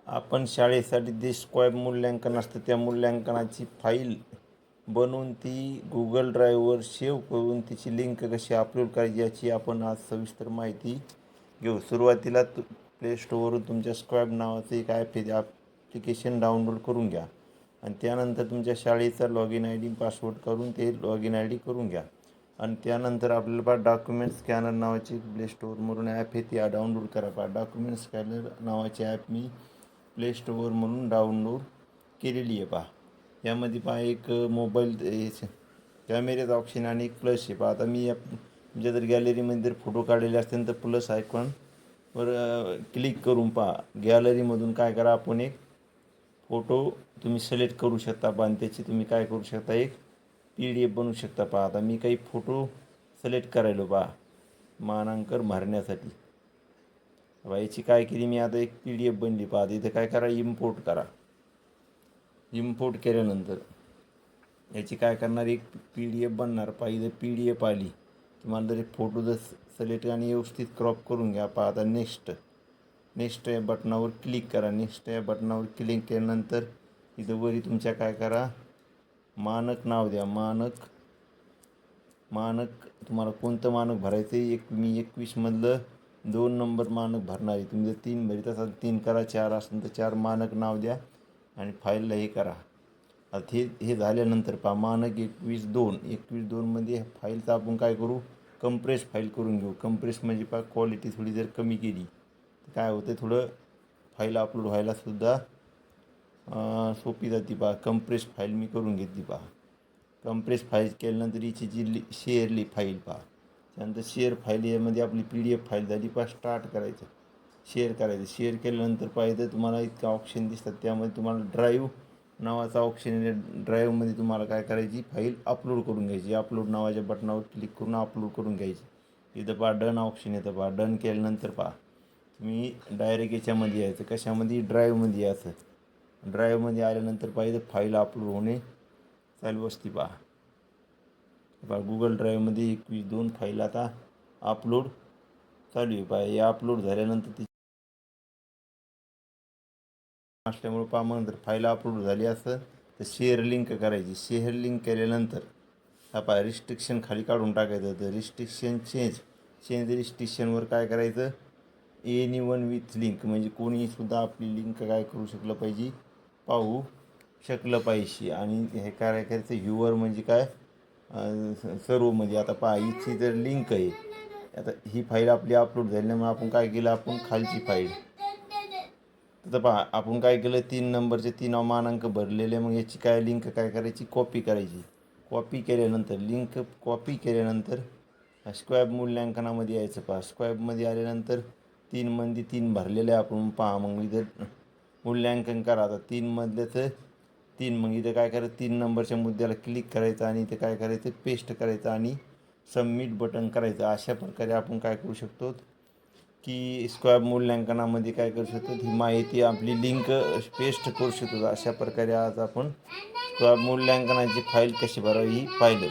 आपण शाळेसाठी जे स्क्वॅब मूल्यांकन असतं त्या मूल्यांकनाची फाईल बनवून ती गुगल ड्राईव्हवर सेव्ह करून तिची लिंक कशी अपलोड करायची याची आपण आज सविस्तर माहिती घेऊ. सुरुवातीला प्ले स्टोअरवरून तुमच्या स्क्वॅब नावाचं एक ॲप्लिकेशन डाउनलोड करून घ्या आणि त्यानंतर तुमच्या शाळेचा log in I D password करून ते लॉग इन आय डी करून घ्या आणि त्यानंतर आपल्याला डॉक्युमेंट स्कॅनर नावाची प्ले स्टोअरवरून ॲप आहे ती डाउनलोड करा. डॉक्युमेंट स्कॅनर नावाची ॲप मी प्ले स्टोअर म्हणून डाउनलोड केलेली आहे. यामध्ये एक मोबाईल कॅमेऱ्याचा ऑप्शन आणि एक प्लस आहे. आता मी तुमच्या जर गॅलरीमध्ये जर फोटो काढलेले असतील तर प्लस आयकॉनवर क्लिक करून गॅलरीमधून काय करा, आपण एक फोटो तुम्ही सिलेक्ट करू शकता आणि त्याची तुम्ही काय करू शकता, एक PDF बनवू शकता. आता मी काही फोटो सिलेक्ट करायलो मानांकन भरण्यासाठी. याची काय केली मी, आता एक PDF बनली. इथे काय करा, इम्पोर्ट करा. इम्पोर्ट केल्यानंतर याची काय करणार, एक PDF बनणार. इथे PDF आली. तुम्हाला जर फोटो जर सिलेक्ट आणि व्यवस्थित क्रॉप करून घ्या. आता नेक्स्ट या बटनावर क्लिक करा. नेक्स्ट या बटनावर क्लिक केल्यानंतर इथं वरी तुमच्या काय करा, मानक नाव द्या. मानक तुम्हाला कोणतं मानक भरायचं आहे, मी 21मधलं 2 नंबर मानक भरणार आहे. तुम्ही जर 3 भरीत असाल 3 करा, 4 असेल तर 4 मानक नाव द्या आणि फाईलला हे करा. आता हे झाल्यानंतर मानक 21.2 फाईलचं आपण काय करू, कंप्रेस फाईल करून घेऊ. कंप्रेस म्हणजे क्वालिटी थोडी जर कमी केली तर काय होतं, थोडं फाईल अपलोड व्हायला सुद्धा सोपी जाते. कंप्रेस फाईल मी करून घेतली. कंप्रेस फाईल केल्यानंतर हिची जी शेअरली फाईल त्यानंतर शेअर फाईल यामध्ये आपली PDF फाईल झाली. स्टार्ट करायचं, शेअर करायचं. शेअर केल्यानंतर पाहिजे तुम्हाला इतका ऑप्शन दिसतात. त्यामध्ये तुम्हाला ड्राईव्ह नावाचा ऑप्शन आहे. ड्राईव्हमध्ये तुम्हाला काय करायची, फाईल अपलोड करून घ्यायची. अपलोड नावाच्या बटनावर क्लिक करून अपलोड करून घ्यायची. इथं डन ऑप्शन येतं. डन केल्यानंतर तुम्ही डायरेक्ट याच्यामध्ये यायचं. कशामध्ये, ड्राईव्हमध्ये यायचं. ड्राईव्हमध्ये आल्यानंतर पाहिजे फाईल अपलोड होणे चालू असते. गुगल ड्राईव्हमध्ये 21.2 फाईल आता अपलोड चालू आहे. हे अपलोड झाल्यानंतर ती असल्यामुळे मग जर फाईल अपलोड झाली असं तर शेअर लिंक करायची. शेअर लिंक केल्यानंतर रिस्ट्रिक्शन खाली काढून टाकायचं. तर रिस्ट्रिक्शन चेंज रिस्ट्रिक्शनवर काय करायचं, एनीवन विथ लिंक, म्हणजे कोणीसुद्धा आपली लिंक काय करू शकलं पाहिजे, पाहू शकलं पाहिजे. आणि हे काय करायचं, व्ह्यूवर म्हणजे काय, सर्वमध्ये. आता हिची जर लिंक आहे, आता ही फाईल आपली अपलोड झाल्यामुळे आपण काय केलं, आपण खालची फाईल तर आपण काय केलं, 3 नंबरचे 3 मानांक भरलेले. मग याची काय लिंक काय करायची, कॉपी करायची. कॉपी केल्यानंतर स्क्वॅब मूल्यांकनामध्ये यायचं. स्क्वॅबमध्ये आल्यानंतर 3 3 भरलेले आपण मग इथं मूल्यांकन करा. आता 3 3 मग इथं काय करायचं, 3 नंबरच्या मुद्द्याला क्लिक करायचं आणि इथे काय करायचं, पेस्ट करायचं आणि सबमिट बटन करायचं. अशा प्रकारे आपण काय करू शकतो की स्क्वॅब मूल्यांकनामध्ये काय करू शकतो, ही माहिती आपली लिंक पेस्ट करू शकतो. अशा प्रकारे आज आपण स्क्वॅब मूल्यांकनाची फाईल कशी भरावी ही पाहिलं.